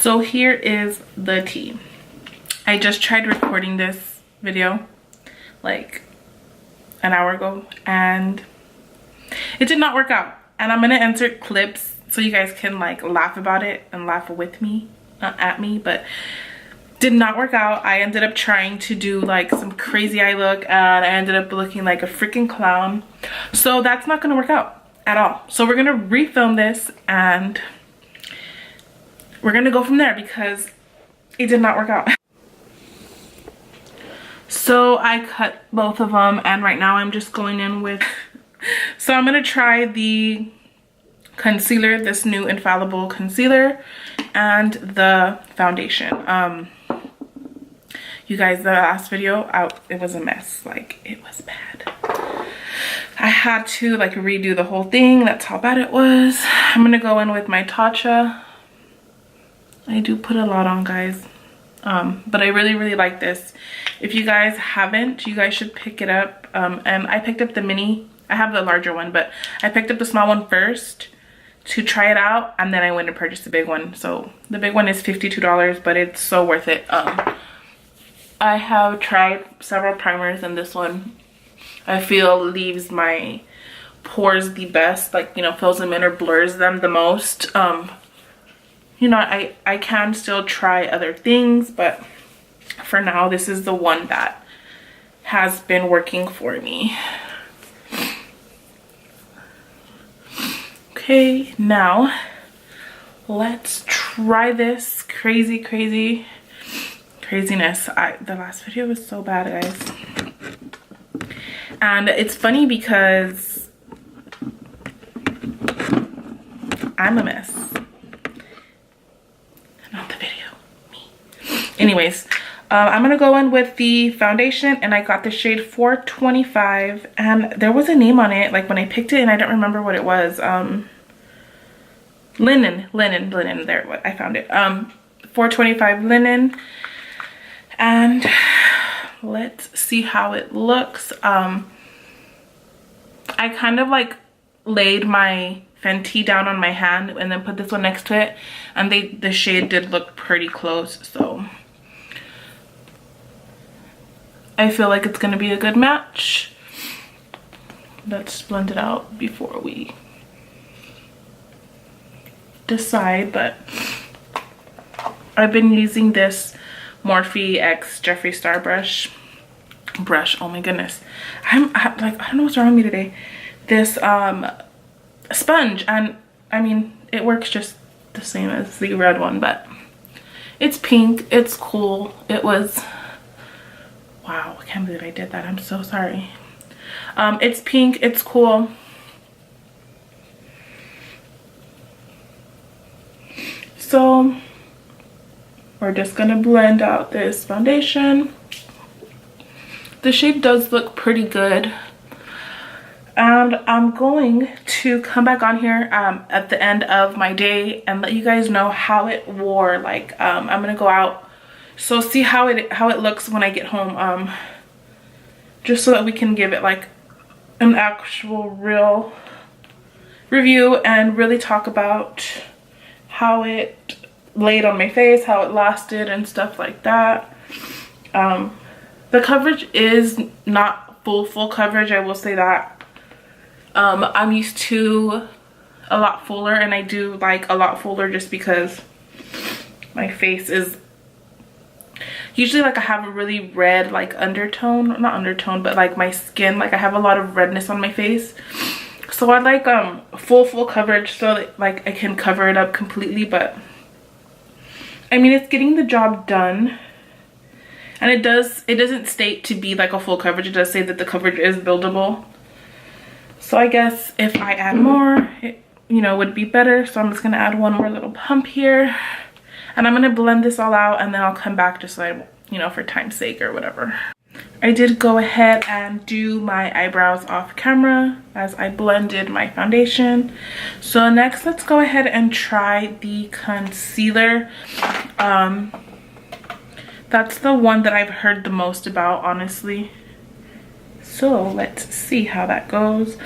So here is the tea. I just tried recording this video like an hour ago and it did not work out. And I'm gonna insert clips so you guys can like laugh about it and laugh with me, not at me, but did not work out. I ended up trying to do like some crazy eye look and I ended up looking like a freaking clown. So that's not gonna work out at all. So we're gonna refilm this and we're gonna go from there because it did not work out. So I cut both of them and right now I'm just going in with, so I'm gonna try the concealer, this new Infallible concealer, and the foundation. You guys, the last video out, it was a mess. Like, it was bad. I had to like redo the whole thing. That's how bad it was. I'm gonna go in with my Tatcha. I do put a lot on, guys. But I really like this. If you guys haven't, you guys should pick it up. And I picked up the mini. I have the larger one, but I picked up the small one first to try it out, and then I went and purchased the big one. So the big one is $52, but it's so worth it. I have tried several primers, and this one I feel leaves my pores the best, like, you know, fills them in or blurs them the most. You know, I can still try other things, but for now this is the one that has been working for me. Okay, now let's try this craziness. The last video was so bad, guys. And it's funny because I'm a mess. Not the video, me. Anyways, I'm gonna go in with the foundation, and I got the shade 425, and there was a name on it like when I picked it and I don't remember what it was. Linen, there, I found it. 425 linen. And let's see how it looks. I kind of like laid my Fenty down on my hand and then put this one next to it, and the shade did look pretty close, so I feel like it's gonna be a good match. Let's blend it out before we decide. But I've been using this Morphe X Jeffree Star brush. Oh my goodness, I'm like, I don't know what's wrong with me today. This sponge, and I mean, it works just the same as the red one, but it's pink, it's cool. It was, wow, I can't believe I did that. I'm so sorry. It's pink, it's cool. So we're just gonna blend out this foundation. The shade does look pretty good. And I'm going to come back on here at the end of my day and let you guys know how it wore. Like, I'm gonna go out, so see how it looks when I get home, just so that we can give it like an actual real review and really talk about how it laid on my face, how it lasted and stuff like that. The coverage is not full coverage, I will say that. I'm used to a lot fuller, and I do like a lot fuller just because my face is usually like I have a really red like undertone, not undertone, but like my skin, like I have a lot of redness on my face. So I like full coverage so that like I can cover it up completely. But I mean, it's getting the job done, and it doesn't state to be like a full coverage. It does say that the coverage is buildable. So I guess if I add more, it, you know, would be better. So I'm just gonna add one more little pump here, and I'm gonna blend this all out, and then I'll come back just so I, you know, for time's sake or whatever. I did go ahead and do my eyebrows off camera as I blended my foundation. So next, let's go ahead and try the concealer. That's the one that I've heard the most about, honestly. So let's see how that goes.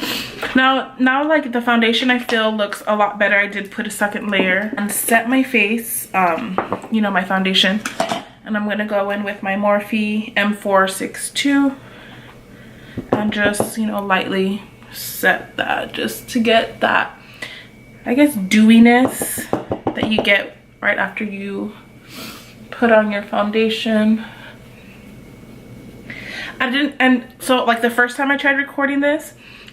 Now like the foundation I feel looks a lot better. I did put a second layer and set my face, you know, my foundation. And I'm gonna go in with my Morphe M462 and just, you know, lightly set that just to get that, I guess, dewiness that you get right after you put on your foundation. And so like the first time I tried recording this,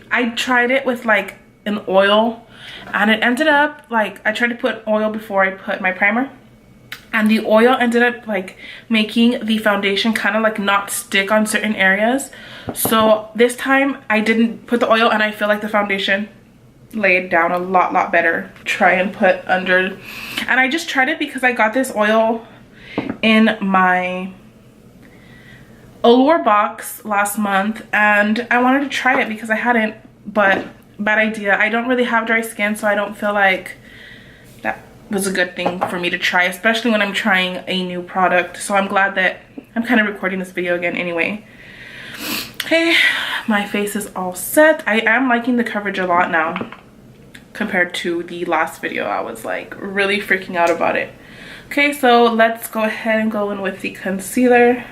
I tried it with like an oil, and it ended up like, I tried to put oil before I put my primer, and the oil ended up like making the foundation kind of like not stick on certain areas. So this time I didn't put the oil, and I feel like the foundation laid down a lot better. Try and put under, and I just tried it because I got this oil in my Allure box last month, and I wanted to try it because I hadn't, but bad idea. I don't really have dry skin, so I don't feel like that was a good thing for me to try, especially when I'm trying a new product. So I'm glad that I'm kind of recording this video again anyway. Okay, my face is all set. I am liking the coverage a lot now compared to the last video. I was like really freaking out about it. Okay, so let's go ahead and go in with the concealer.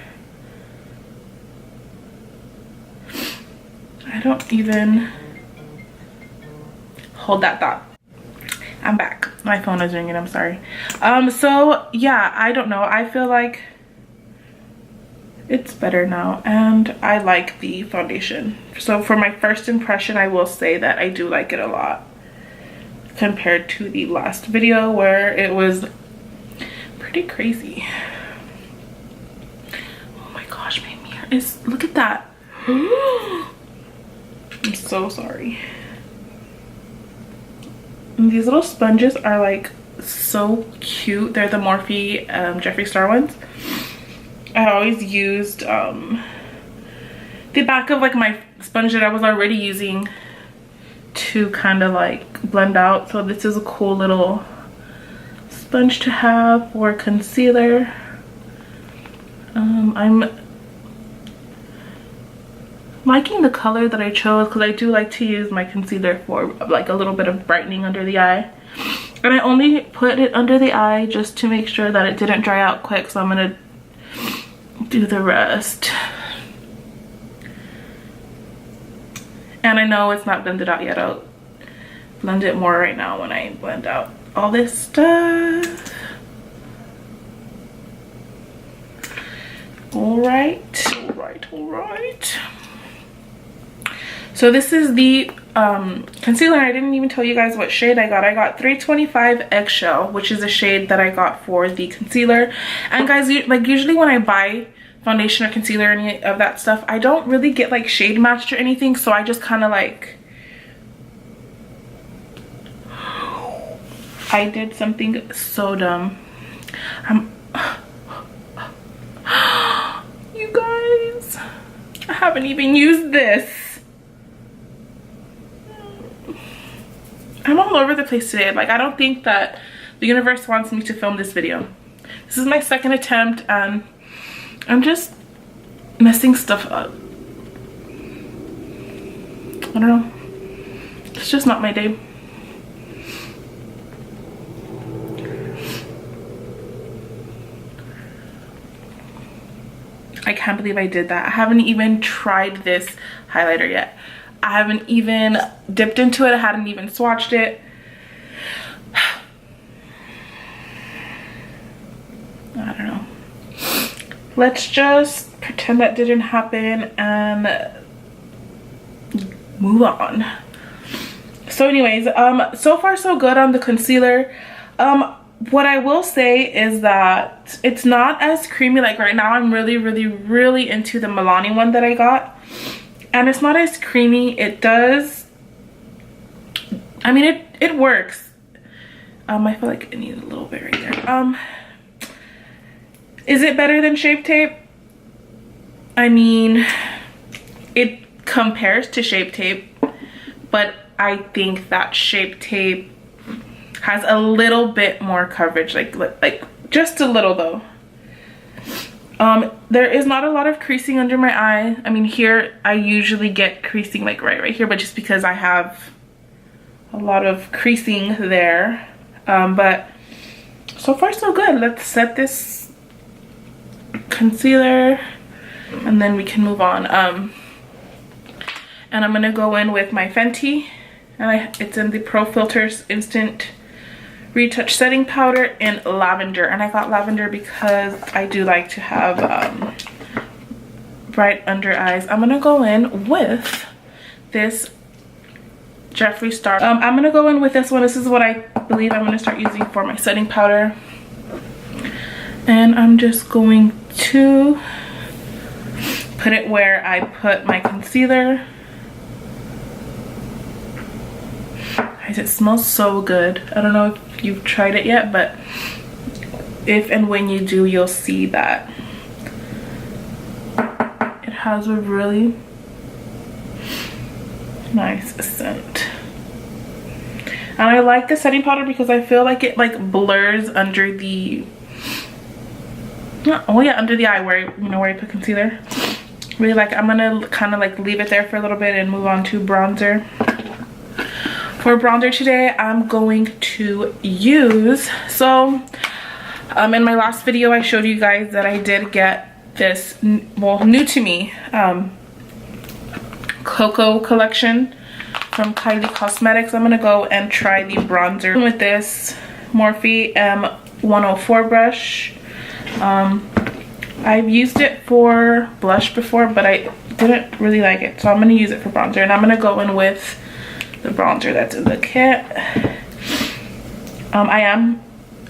I don't even hold that thought. I'm back. My phone is ringing, I'm sorry. So yeah, I don't know. I feel like it's better now, and I like the foundation. So for my first impression, I will say that I do like it a lot compared to the last video where it was pretty crazy. Oh my gosh, my mirror is, look at that. I'm so sorry. And these little sponges are like so cute. They're the Morphe Jeffree Star ones. I always used the back of like my sponge that I was already using to kind of like blend out. So this is a cool little sponge to have for concealer. I'm liking the color that I chose because I do like to use my concealer for like a little bit of brightening under the eye. And I only put it under the eye just to make sure that it didn't dry out quick, so I'm gonna do the rest. And I know it's not blended out yet. I'll blend it more right now when I blend out all this stuff. All right. So this is the concealer. I didn't even tell you guys what shade I got. I got 325 Eggshell, which is a shade that I got for the concealer. And guys, like usually when I buy foundation or concealer, any of that stuff, I don't really get like shade matched or anything. So I just kind of like, I did something so dumb. You guys, I haven't even used this. I'm all over the place today. Like, I don't think that the universe wants me to film this video. This is my second attempt and I'm just messing stuff up. I don't know. It's just not my day. I can't believe I did that. I haven't even tried this highlighter yet. I haven't even dipped into it. I hadn't even swatched it. I don't know. Let's just pretend that didn't happen and move on. So anyways, so far so good on the concealer. What I will say is that it's not as creamy. Like right now I'm really into the Milani one that I got. And it's not as creamy. It does, I mean, it works. I feel like it needs a little bit right there. Is it better than Shape Tape? I mean, it compares to Shape Tape, but I think that Shape Tape has a little bit more coverage, like just a little though. There is not a lot of creasing under my eye. I mean, here I usually get creasing like right here, but just because I have a lot of creasing there. But so far so good. Let's set this concealer and then we can move on. And I'm gonna go in with my Fenty, and it's in the Pro Filters Instant Retouch Setting Powder in lavender. And I got lavender because I do like to have bright under eyes. I'm gonna go in with this Jeffree Star. I'm gonna go in with this one. This is what I believe I'm gonna start using for my setting powder. And I'm just going to put it where I put my concealer. Guys, it smells so good. I don't know if you've tried it yet, but if and when you do, you'll see that it has a really nice scent. And I like the setting powder because I feel like it like blurs under the under the eye where where you put concealer. Really like it. I'm gonna kind of like leave it there for a little bit and move on to bronzer. For bronzer today, I'm going to use, in my last video I showed you guys that I did get this, new to me, Cocoa collection from Kylie Cosmetics. I'm gonna go and try the bronzer with this Morphe M104 brush. I've used it for blush before, but I didn't really like it, so I'm gonna use it for bronzer. And I'm gonna go in with the bronzer that's in the kit. I am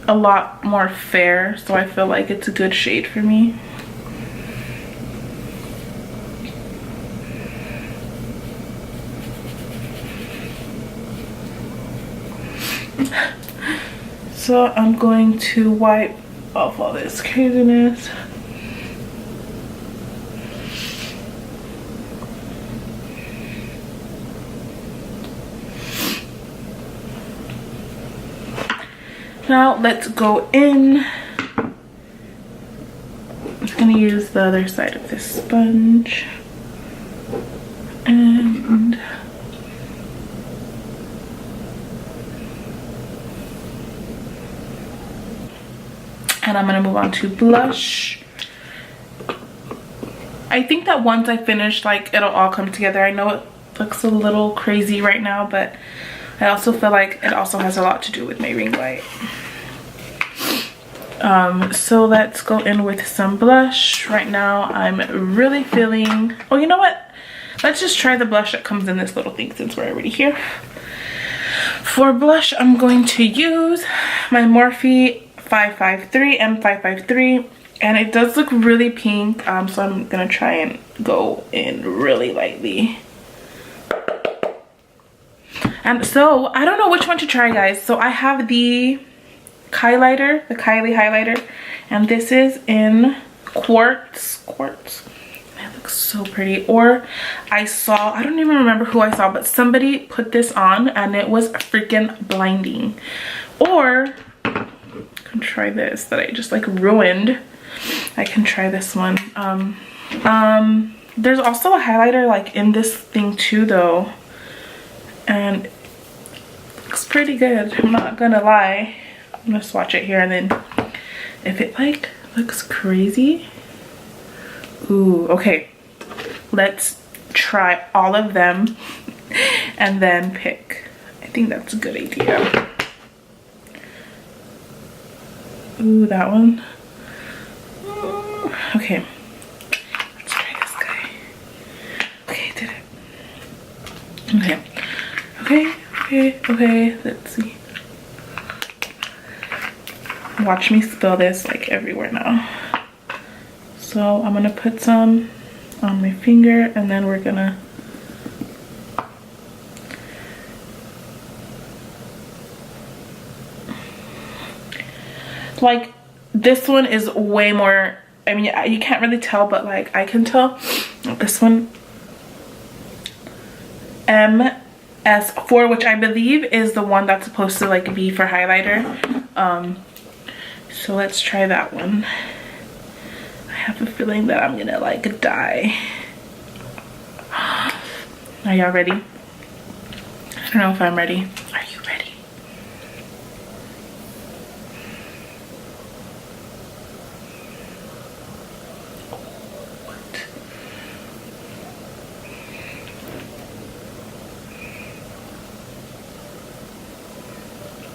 a lot more fair, so I feel like it's a good shade for me. So I'm going to wipe off all this craziness. Now let's go in. I'm just gonna use the other side of this sponge. And I'm gonna move on to blush. I think that once I finish, like, it'll all come together. I know it looks a little crazy right now, but I also feel like it also has a lot to do with my ring light. So let's go in with some blush. Right now I'm really feeling, oh, you know what? Let's just try the blush that comes in this little thing since we're already here. For blush, I'm going to use my Morphe 553 M553, and it does look really pink, so I'm gonna try and go in really lightly. And so I don't know which one to try, guys. So I have the highlighter, the Kylie highlighter, and this is in quartz. It looks so pretty. Or I don't even remember who I saw, but somebody put this on and it was freaking blinding. Or I can try this that I just like ruined. I can try this one. There's also a highlighter like in this thing too though, and it looks pretty good, I'm not gonna lie. I'm gonna swatch it here, and then if it like looks crazy, ooh, okay, let's try all of them and then pick. I think that's a good idea. Ooh, that one. Okay, let's try this guy. Okay, did it. Okay, let's see. Watch me spill this like everywhere now. So I'm gonna put some on my finger, and then we're gonna like, this one is way more, I mean, you can't really tell, but like I can tell. This one, MS4, which I believe is the one that's supposed to like be for highlighter. So let's try that one. I have a feeling that I'm gonna like die. Are y'all ready? I don't know if I'm ready. Are you ready? What?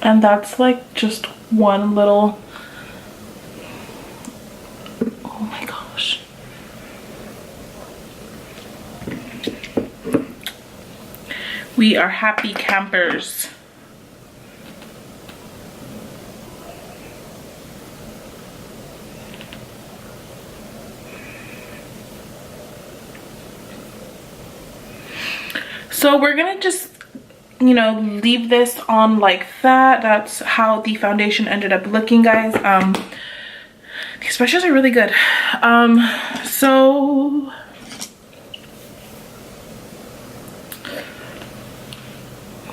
And that's like just one little, oh my gosh. We are happy campers. So we're gonna just, you know, leave this on like that. That's how the foundation ended up looking, guys. These brushes are really good. So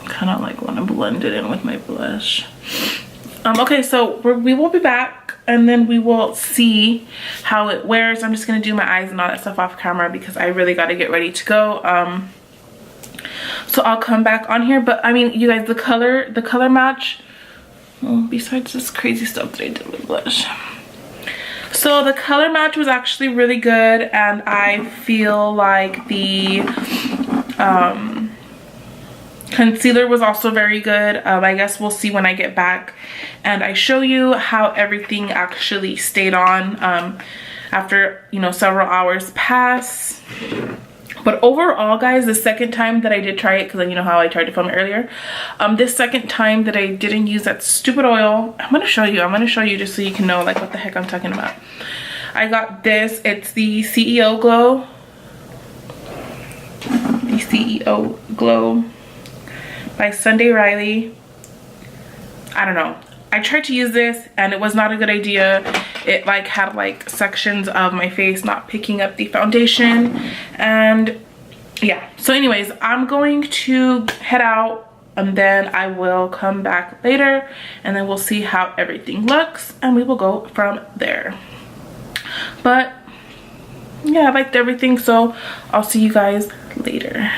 kind of like want to blend it in with my blush. Okay, so we will be back and then we will see how it wears. I'm just gonna do my eyes and all that stuff off camera because I really got to get ready to go. So I'll come back on here, but I mean, you guys, the color match, well, besides this crazy stuff that I did with blush, so the color match was actually really good, and I feel like the concealer was also very good. I guess we'll see when I get back and I show you how everything actually stayed on after, you know, several hours pass. But overall, guys, the second time that I did try it, because you know how I tried to film it earlier, this second time that I didn't use that stupid oil, I'm gonna show you just so you can know like what the heck I'm talking about. I got this. It's the CEO Glow. The CEO Glow by Sunday Riley. I don't know. I tried to use this and it was not a good idea. It like had like sections of my face not picking up the foundation, and yeah. So anyways, I'm going to head out and then I will come back later and then we'll see how everything looks and we will go from there. But yeah, I liked everything, so I'll see you guys later.